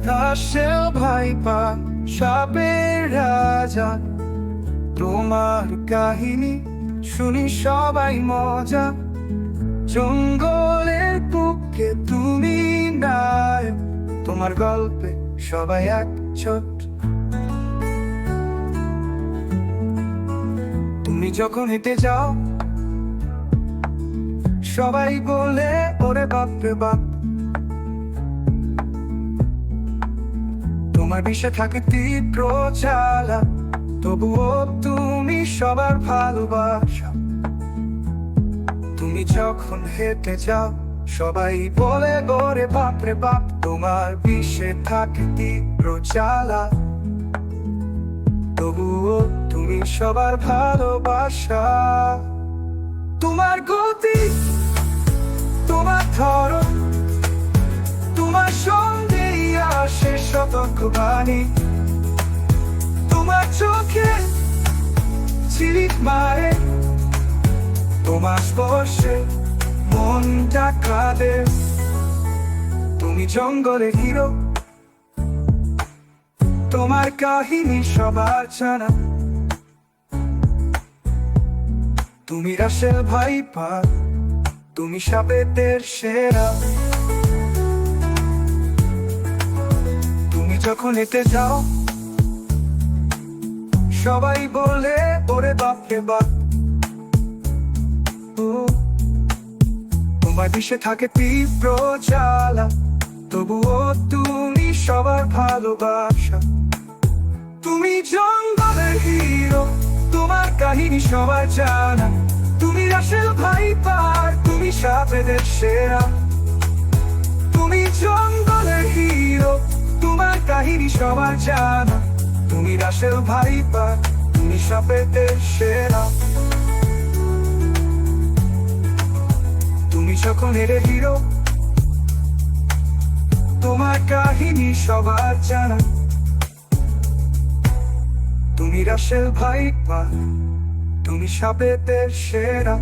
রাসেল ভাইপা সাপের রাজা, তোমার কাহিনী শুনি সবাই মজা। জঙ্গলের বুকে তুমি নায়ক, তোমার গল্পে সবাই এক ছোট। তুমি যখন হেঁটে যাও সবাই বলে ওরে বাপ রে বাপ। তোমার বিষে থাকে তীব্র জ্বালা, তবুও তুমি সবার ভালোবাসা। তুমি যখন হেঁটে যাও সবাই বলে ওরে বাপ রে বাপ। তোমার বিষে থাকে তীব্র জ্বালা, তবুও তুমি সবার ভালোবাসা। তোমার গতি, তোমার ধরন, তোমার সঙ্গেই আসে সতর্ক বাণী। তোমার চোখে ঝিলিক মারে, তোমার স্পর্শে মনটা কাঁদে। তুমি জঙ্গলের হিরো, তোমার কাহিনী সবার জানা। তুমি রাসেল ভাইপা, তুমি সাপেদের সেরা। তুমি যখন হেঁটে যাও সবাই বলে ওরে বাপ রে বাপ। তোমার বিষে থাকে তীব্র জ্বালা, তবুও তুমি সবার ভালোবাসা। তুমি জঙ্গলের হিরো, তোমার কাহিনী সবার জানা। তুমি রাসেল ভাইপা, তুমি সাপেদের সেরা। তুমি জঙ্গলের হিরো, তোমার কাহিনী সবার জানা। তুমি রাসেল ভাইপা, তুমি সাপেদের সেরা। তুমি যখন হেরে হিরো, তোমার কাহিনী সবার জানা। তুমি রাসেল ভাইপা, তুমি সাপেদের সেরা।